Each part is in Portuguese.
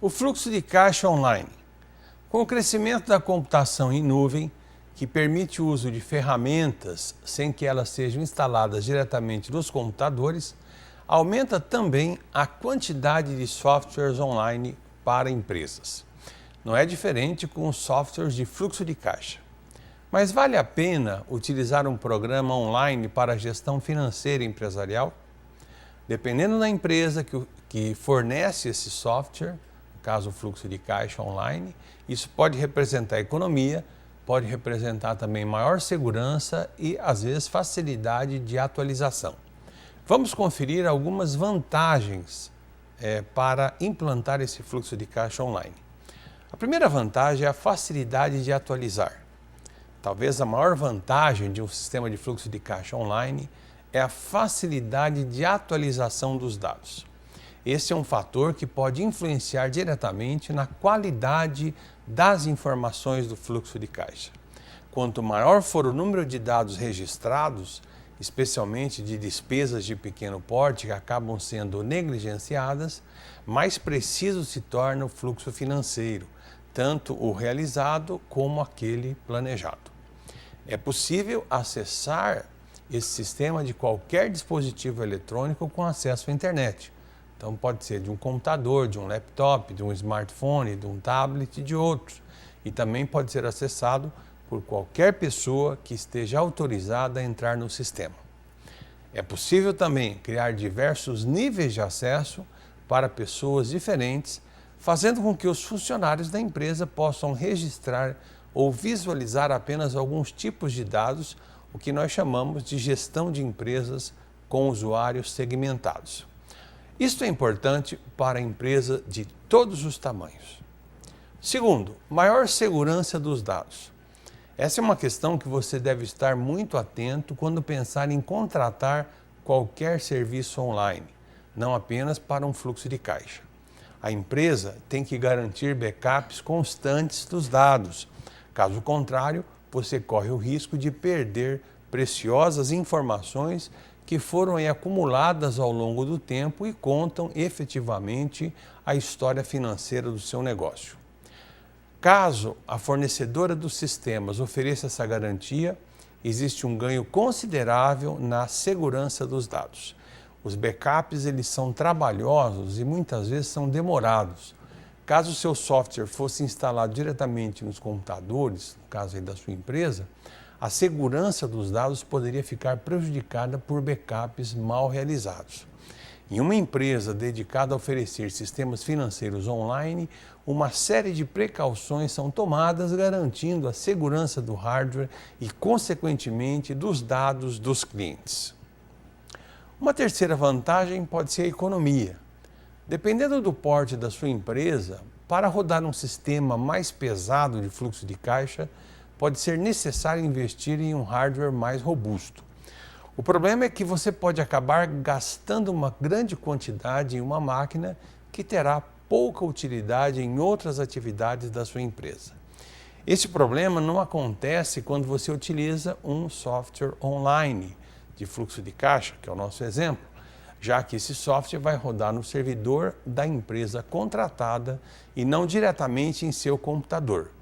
O fluxo de caixa online. Com o crescimento da computação em nuvem, que permite o uso de ferramentas sem que elas sejam instaladas diretamente nos computadores, aumenta também a quantidade de softwares online para empresas. Não é diferente com os softwares de fluxo de caixa. Mas vale a pena utilizar um programa online para a gestão financeira empresarial? Dependendo da empresa que fornece esse software, no caso o fluxo de caixa online, isso pode representar economia, pode representar também maior segurança e, às vezes, facilidade de atualização. Vamos conferir algumas vantagens para implantar esse fluxo de caixa online. A primeira vantagem é a facilidade de atualizar. Talvez a maior vantagem de um sistema de fluxo de caixa online é a facilidade de atualização dos dados. Esse é um fator que pode influenciar diretamente na qualidade das informações do fluxo de caixa. Quanto maior for o número de dados registrados, especialmente de despesas de pequeno porte que acabam sendo negligenciadas, mais preciso se torna o fluxo financeiro, tanto o realizado como aquele planejado. É possível acessar esse sistema de qualquer dispositivo eletrônico com acesso à internet. Então pode ser de um computador, de um laptop, de um smartphone, de um tablet e de outros. E também pode ser acessado por qualquer pessoa que esteja autorizada a entrar no sistema. É possível também criar diversos níveis de acesso para pessoas diferentes, fazendo com que os funcionários da empresa possam registrar ou visualizar apenas alguns tipos de dados, o que nós chamamos de gestão de empresas com usuários segmentados. Isto é importante para a empresa de todos os tamanhos. Segundo, maior segurança dos dados. Essa é uma questão que você deve estar muito atento quando pensar em contratar qualquer serviço online, não apenas para um fluxo de caixa. A empresa tem que garantir backups constantes dos dados. Caso contrário, você corre o risco de perder preciosas informações que foram acumuladas ao longo do tempo e contam efetivamente a história financeira do seu negócio. Caso a fornecedora dos sistemas ofereça essa garantia, existe um ganho considerável na segurança dos dados. Os backups eles são trabalhosos e muitas vezes são demorados. Caso o seu software fosse instalado diretamente nos computadores, no caso aí da sua empresa, a segurança dos dados poderia ficar prejudicada por backups mal realizados. Em uma empresa dedicada a oferecer sistemas financeiros online, uma série de precauções são tomadas garantindo a segurança do hardware e, consequentemente, dos dados dos clientes. Uma terceira vantagem pode ser a economia. Dependendo do porte da sua empresa, para rodar um sistema mais pesado de fluxo de caixa, pode ser necessário investir em um hardware mais robusto. O problema é que você pode acabar gastando uma grande quantidade em uma máquina que terá pouca utilidade em outras atividades da sua empresa. Esse problema não acontece quando você utiliza um software online de fluxo de caixa, que é o nosso exemplo, já que esse software vai rodar no servidor da empresa contratada e não diretamente em seu computador.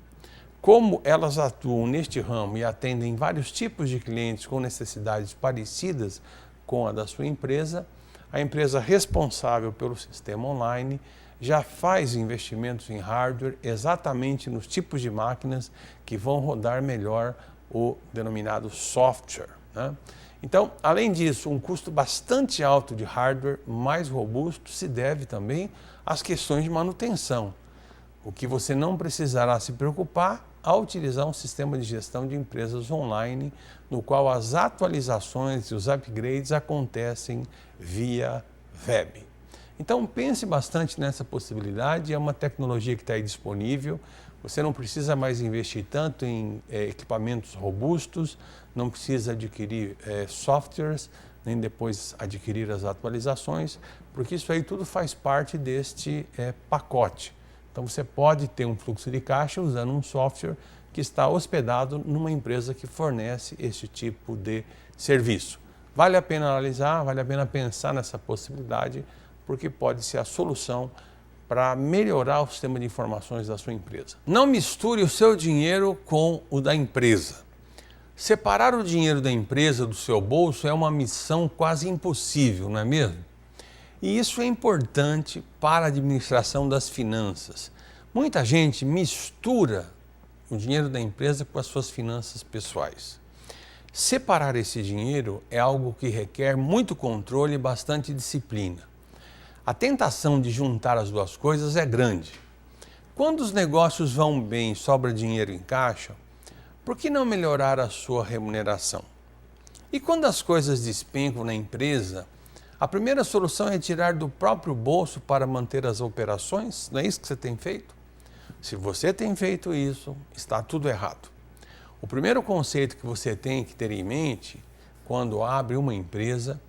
Como elas atuam neste ramo e atendem vários tipos de clientes com necessidades parecidas com a da sua empresa, a empresa responsável pelo sistema online já faz investimentos em hardware exatamente nos tipos de máquinas que vão rodar melhor o denominado software, né? Então, além disso, um custo bastante alto de hardware mais robusto se deve também às questões de manutenção, o que você não precisará se preocupar ao utilizar um sistema de gestão de empresas online, no qual as atualizações e os upgrades acontecem via web. Então pense bastante nessa possibilidade, é uma tecnologia que está aí disponível, você não precisa mais investir tanto em equipamentos robustos, não precisa adquirir softwares, nem depois adquirir as atualizações, porque isso aí tudo faz parte deste pacote. Então você pode ter um fluxo de caixa usando um software que está hospedado numa empresa que fornece esse tipo de serviço. Vale a pena analisar, vale a pena pensar nessa possibilidade, porque pode ser a solução para melhorar o sistema de informações da sua empresa. Não misture o seu dinheiro com o da empresa. Separar o dinheiro da empresa do seu bolso é uma missão quase impossível, não é mesmo? E isso é importante para a administração das finanças. Muita gente mistura o dinheiro da empresa com as suas finanças pessoais. Separar esse dinheiro é algo que requer muito controle e bastante disciplina. A tentação de juntar as duas coisas é grande. Quando os negócios vão bem e sobra dinheiro em caixa, por que não melhorar a sua remuneração? E quando as coisas despencam na empresa, a primeira solução é tirar do próprio bolso para manter as operações? Não é isso que você tem feito? Se você tem feito isso, está tudo errado. O primeiro conceito que você tem que ter em mente quando abre uma empresa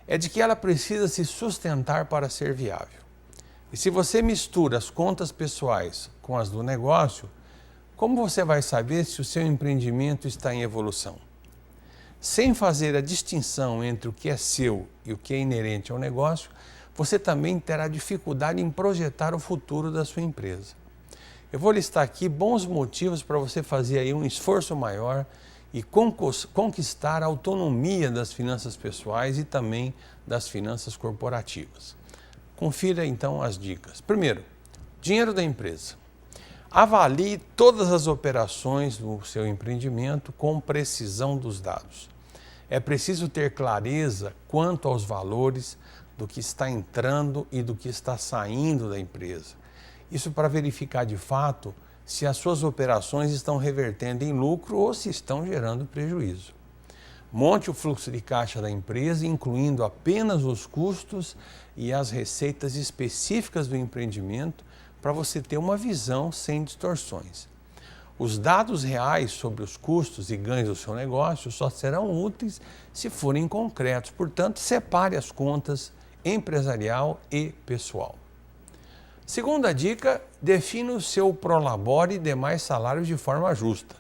é de que ela precisa se sustentar para ser viável. E se você mistura as contas pessoais com as do negócio, como você vai saber se o seu empreendimento está em evolução? Sem fazer a distinção entre o que é seu e o que é inerente ao negócio, você também terá dificuldade em projetar o futuro da sua empresa. Eu vou listar aqui bons motivos para você fazer aí um esforço maior e conquistar a autonomia das finanças pessoais e também das finanças corporativas. Confira então as dicas. Primeiro, dinheiro da empresa. Avalie todas as operações do seu empreendimento com precisão dos dados. É preciso ter clareza quanto aos valores do que está entrando e do que está saindo da empresa. Isso para verificar de fato se as suas operações estão revertendo em lucro ou se estão gerando prejuízo. Monte o fluxo de caixa da empresa, incluindo apenas os custos e as receitas específicas do empreendimento, para você ter uma visão sem distorções. Os dados reais sobre os custos e ganhos do seu negócio só serão úteis se forem concretos. Portanto, separe as contas empresarial e pessoal. Segunda dica, defina o seu prolabore e demais salários de forma justa.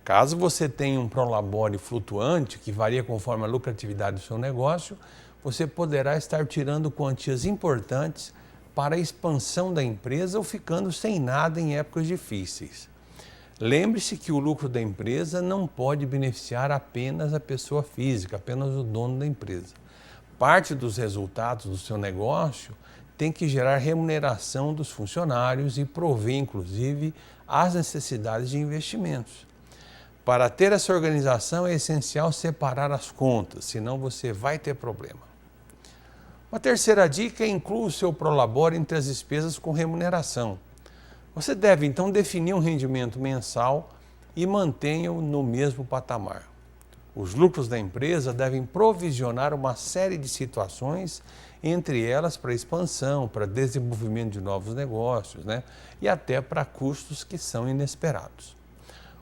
Caso você tenha um prolabore flutuante, que varia conforme a lucratividade do seu negócio, você poderá estar tirando quantias importantes para a expansão da empresa ou ficando sem nada em épocas difíceis. Lembre-se que o lucro da empresa não pode beneficiar apenas a pessoa física, apenas o dono da empresa. Parte dos resultados do seu negócio tem que gerar remuneração dos funcionários e prover, inclusive, as necessidades de investimentos. Para ter essa organização é essencial separar as contas, senão você vai ter problema. Uma terceira dica é inclua o seu prolabore entre as despesas com remuneração. Você deve, então, definir um rendimento mensal e mantenha-o no mesmo patamar. Os lucros da empresa devem provisionar uma série de situações, entre elas para expansão, para desenvolvimento de novos negócios, e até para custos que são inesperados.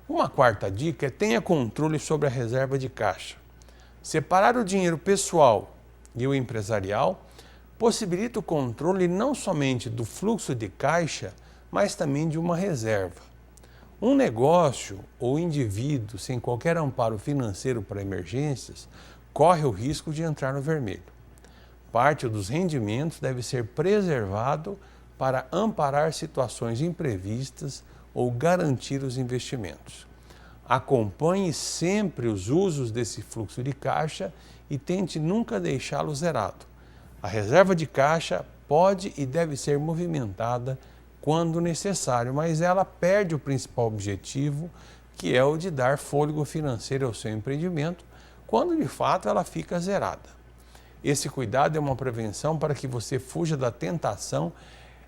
Uma quarta dica é tenha controle sobre a reserva de caixa. Separar o dinheiro pessoal e o empresarial possibilita o controle não somente do fluxo de caixa, mas também de uma reserva. Um negócio ou indivíduo sem qualquer amparo financeiro para emergências corre o risco de entrar no vermelho. Parte dos rendimentos deve ser preservado para amparar situações imprevistas ou garantir os investimentos. Acompanhe sempre os usos desse fluxo de caixa e tente nunca deixá-lo zerado. A reserva de caixa pode e deve ser movimentada quando necessário, mas ela perde o principal objetivo, que é o de dar fôlego financeiro ao seu empreendimento, quando de fato ela fica zerada. Esse cuidado é uma prevenção para que você fuja da tentação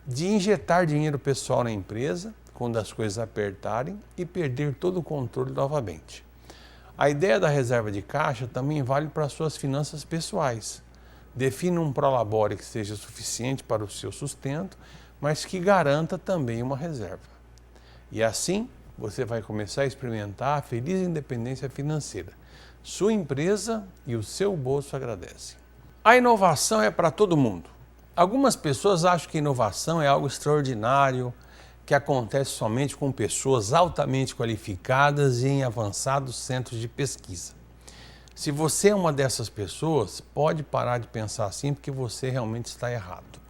de injetar dinheiro pessoal na empresa, quando as coisas apertarem, e perder todo o controle novamente. A ideia da reserva de caixa também vale para as suas finanças pessoais. Defina um prolabore que seja suficiente para o seu sustento, mas que garanta também uma reserva. E assim, você vai começar a experimentar a feliz independência financeira. Sua empresa e o seu bolso agradecem. A inovação é para todo mundo. Algumas pessoas acham que inovação é algo extraordinário, que acontece somente com pessoas altamente qualificadas e em avançados centros de pesquisa. Se você é uma dessas pessoas, pode parar de pensar assim, porque você realmente está errado.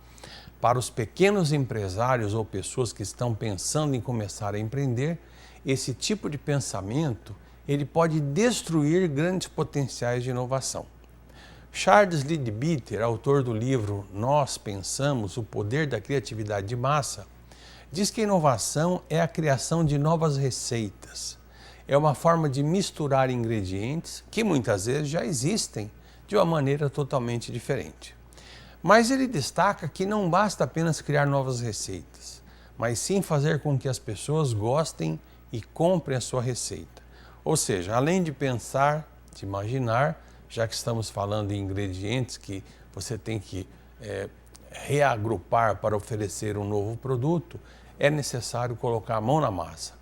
Para os pequenos empresários ou pessoas que estão pensando em começar a empreender, esse tipo de pensamento ele pode destruir grandes potenciais de inovação. Charles Leadbeater, autor do livro Nós Pensamos, o Poder da Criatividade de Massa, diz que a inovação é a criação de novas receitas. É uma forma de misturar ingredientes que muitas vezes já existem de uma maneira totalmente diferente. Mas ele destaca que não basta apenas criar novas receitas, mas sim fazer com que as pessoas gostem e comprem a sua receita. Ou seja, além de pensar, de imaginar, já que estamos falando em ingredientes que você tem que reagrupar para oferecer um novo produto, é necessário colocar a mão na massa.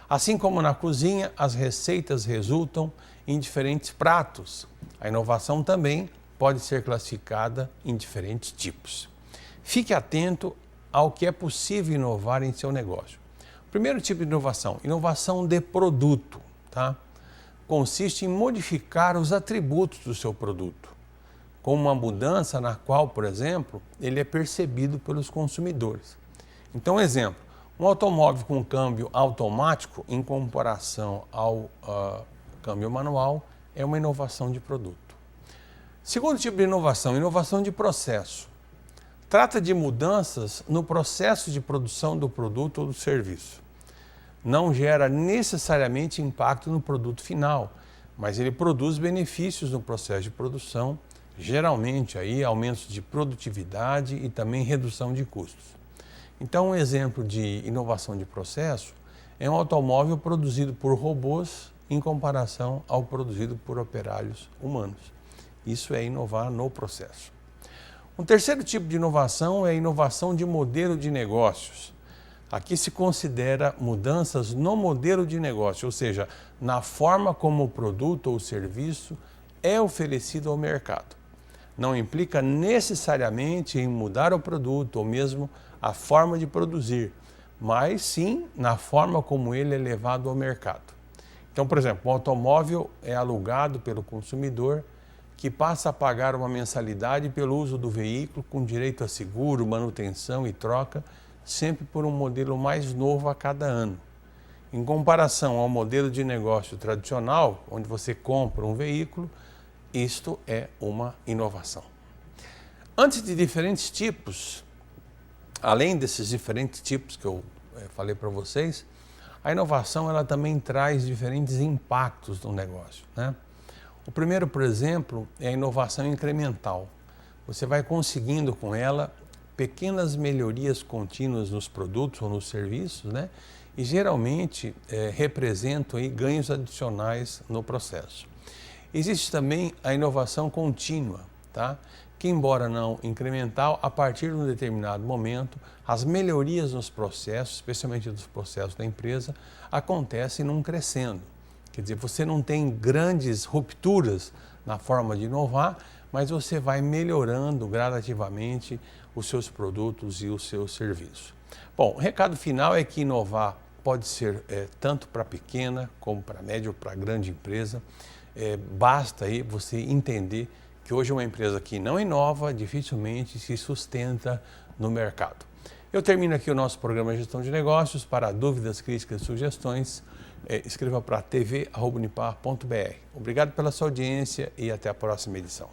Assim como na cozinha, as receitas resultam em diferentes pratos. A inovação também pode ser classificada em diferentes tipos. Fique atento ao que é possível inovar em seu negócio. O primeiro tipo de inovação, inovação de produto, tá? Consiste em modificar os atributos do seu produto, com uma mudança na qual, por exemplo, ele é percebido pelos consumidores. Então, exemplo, um automóvel com câmbio automático em comparação ao câmbio manual é uma inovação de produto. Segundo tipo de inovação, inovação de processo. Trata de mudanças no processo de produção do produto ou do serviço. Não gera necessariamente impacto no produto final, mas ele produz benefícios no processo de produção, geralmente aí aumentos de produtividade e também redução de custos. Então, um exemplo de inovação de processo é um automóvel produzido por robôs em comparação ao produzido por operários humanos. Isso é inovar no processo. Um terceiro tipo de inovação é a inovação de modelo de negócios. Aqui se considera mudanças no modelo de negócio, ou seja, na forma como o produto ou o serviço é oferecido ao mercado. Não implica necessariamente em mudar o produto ou mesmo a forma de produzir, mas sim na forma como ele é levado ao mercado. Então, por exemplo, um automóvel é alugado pelo consumidor que passa a pagar uma mensalidade pelo uso do veículo com direito a seguro, manutenção e troca, sempre por um modelo mais novo a cada ano. Em comparação ao modelo de negócio tradicional, onde você compra um veículo, isto é uma inovação. Antes de diferentes tipos, além desses diferentes tipos que eu falei para vocês, a inovação ela também traz diferentes impactos no negócio, né? O primeiro, por exemplo, é a inovação incremental. Você vai conseguindo com ela pequenas melhorias contínuas nos produtos ou nos serviços, né? E geralmente representam aí ganhos adicionais no processo. Existe também a inovação contínua, tá? Que, embora não incremental, a partir de um determinado momento, as melhorias nos processos, especialmente dos processos da empresa, acontecem num crescendo. Quer dizer, você não tem grandes rupturas na forma de inovar, mas você vai melhorando gradativamente os seus produtos e os seus serviços. Bom, o recado final é que inovar pode ser tanto para pequena como para média ou para grande empresa. Basta aí você entender que hoje uma empresa que não inova dificilmente se sustenta no mercado. Eu termino aqui o nosso programa Gestão de Negócios. Para dúvidas, críticas e sugestões, escreva para tv@unipar.br. Obrigado pela sua audiência e até a próxima edição.